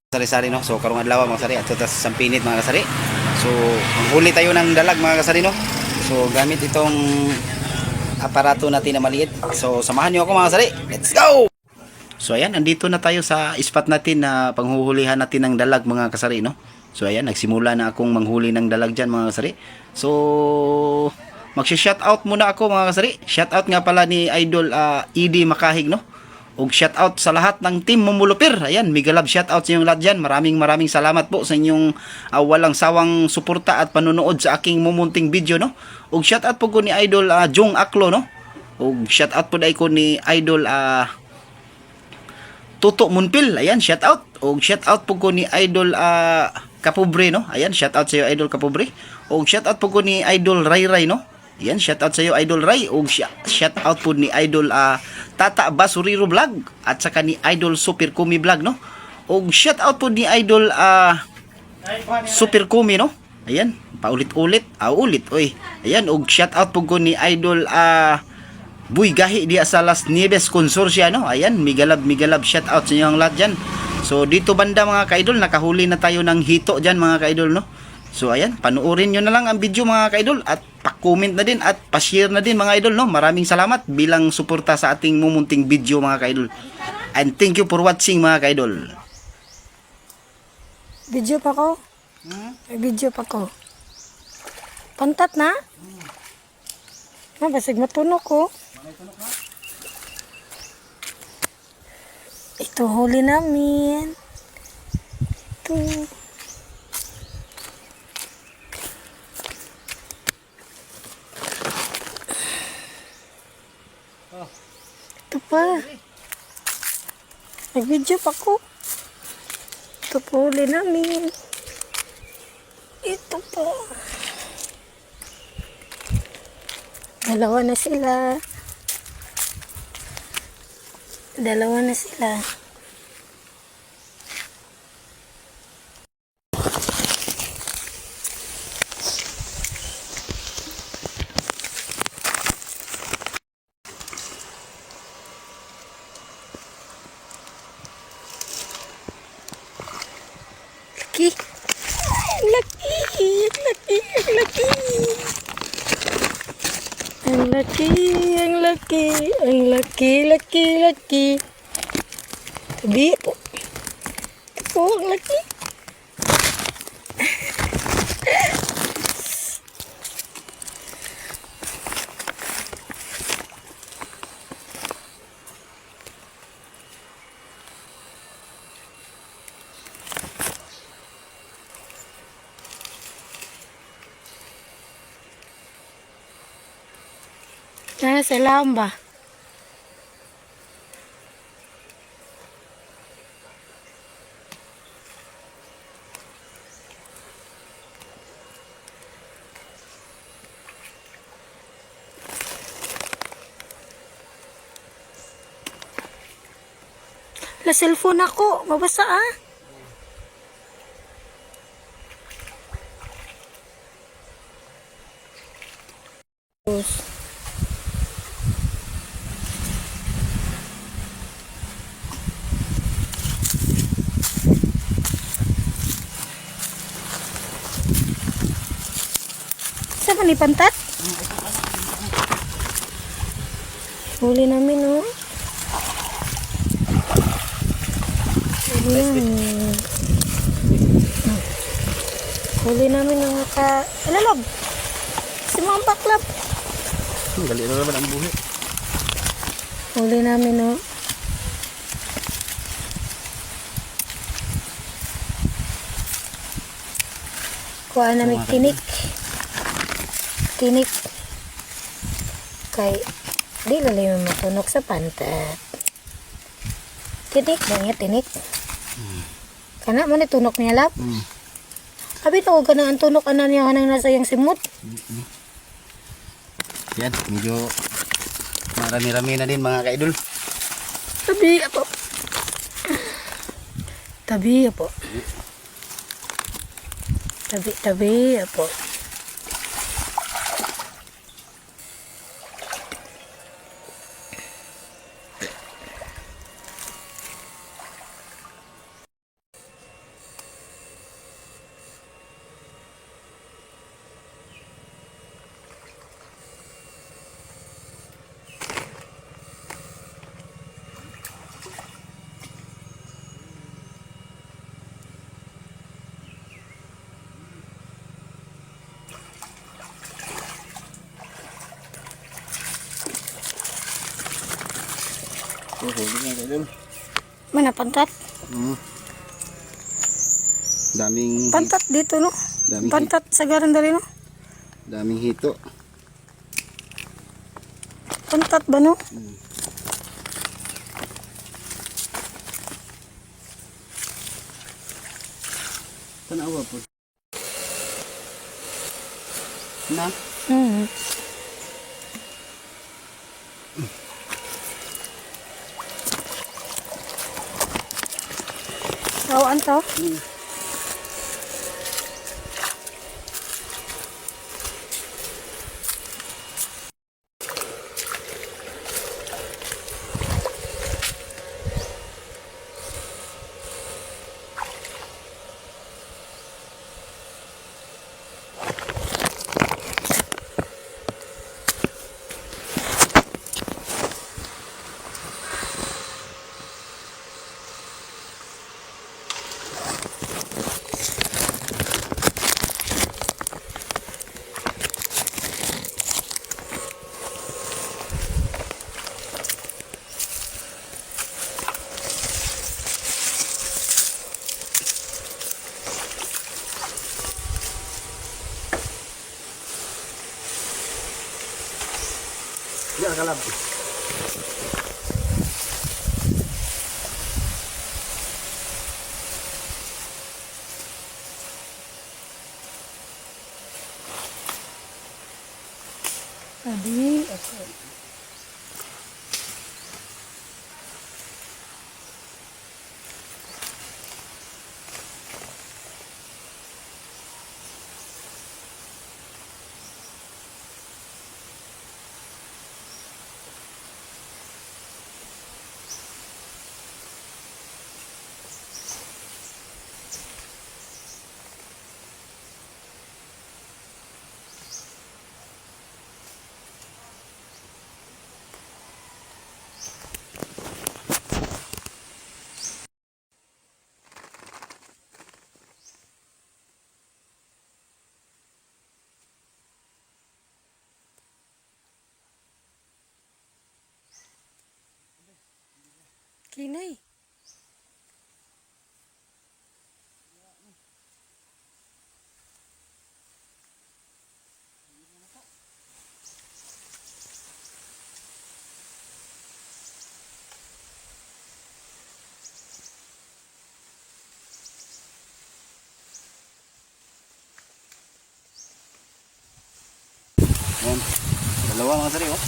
Sari-sari no. So karong adlaw mga kasari at sa sampinit mga kasari. So manghuli tayo ng dalag mga kasari no. So gamit itong aparato natin na maliit. So samahan niyo ako mga kasari. Let's go. So ayan, andito na tayo sa spot natin na panghuhulihan natin ng dalag mga kasari no. So ayan, nagsimula na akong manghuli ng dalag diyan mga kasari. So magsi-shoutout muna ako mga kasari. Shoutout nga pala ni Idol ED Makahig no. Og shoutout sa lahat ng team Mumulupir. Ayan, mega love shoutout sa inyong lahat dyan. Maraming salamat po sa inyong walang sawang suporta at panonood sa aking mumunting video no. Og shoutout po ko ni Idol Jong Aklo no. Og shoutout po dai ko ni Idol Tuto Munpil. Ayan, shoutout. Og shoutout po ko ni Idol Kapobre no. Ayan, shoutout sa iyo Idol Kapobre. Og shoutout po ko ni Idol Ray Ray no. Ayan, shoutout sa iyo Idol Ray. Og shoutout po ni Idol Tata Basuriro Vlog at saka ni Idol Super Kumi Vlog no. Og shoutout po ni Idol Super Kumi no. Ayan, paulit-ulit, ulit oy. Ayan, og shoutout po ko ni Idol Buy Gahi diya sa Las Nieves Consorcia no. Ayan, mega love shoutout sa inyo ang lahat diyan. So dito banda mga ka-idol, nakahuli na tayo ng hito diyan mga ka-idol no. So ayan, panoorin nyo na lang ang video mga ka-idol at pa-comment na din at pa-share na din mga idol no. Maraming salamat bilang suporta sa ating mumunting video mga ka-idol. And thank you for watching mga ka-idol. Video pa ko? May video pa ko. Pantat na? Basig matunog ko. Ito huli namin. Ito. Ito pa. Nag-video pa ko. Ito po huli namin. Ito po. Dalawa na sila. Dalawa na sila. Laki. Laki. Laki. Laki. Ang laki. Ang laki. Ang laki. Laki. Laki. Tabi po. Ito po ang laki. Sa lamba. La cellphone ako, mabasa ah. Saan ni pantat? Huli namin, oh. Huli namin ng ilalog. Si mga baklap. Gali na naman ang buhi. Huli namin, oh. Kuha namin tinik. Tinik. Kay di lalay mo matunog sa pantat. Tinik lang ya, tinik. Kana mo ni tunok niya lap. Abi to ka na ang tunok anan niya nang nasa yung simot. Yan, medyo marami-rami na din mga ka-idol. Tabi po. Tabi po. Tabi po. huli mga kaidol. Mana pantat? Daming Pantat dito no? daming, Pantat sa garandari no? daming hito. Pantat ba no? Tanawa po. Na? Hmm. Bawaan to? Ya kalab. Sabi, okay. Kinay. Yan. Dalawa mga sari, oh.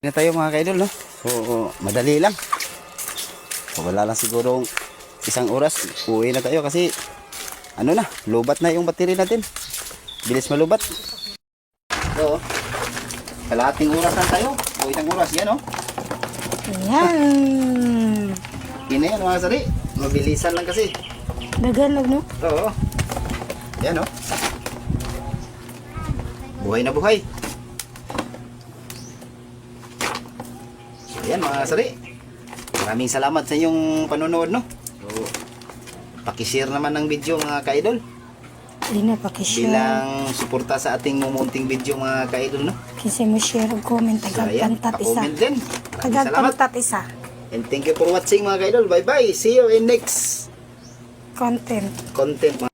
Na tayo mga kaidol, no? So, madali lang. So, wala lang siguro isang oras. Uwi na tayo kasi ano na, lubat na yung battery natin. Bilis malubat. So, kalahating oras lang tayo. O isang oras, yan, oh. Ayan. Yan na yan mga sari. Mabilisan lang kasi. Nagalog no? Oo. Yan, oh. Buhay na buhay. So, yan mga sari. Maraming salamat sa inyong panonood, no? So, pakishare naman ng video mga kaidol. Hindi na pakishare. Bilang suporta sa ating mumunting video mga kaidol, no? Kasi mo share o comment. So, ayan, Tagagpantat isa. pa-comment din. Maraming salamat. Tagagpantat isa. And thank you for watching mga kaidol. Bye bye. See you in next Content. content.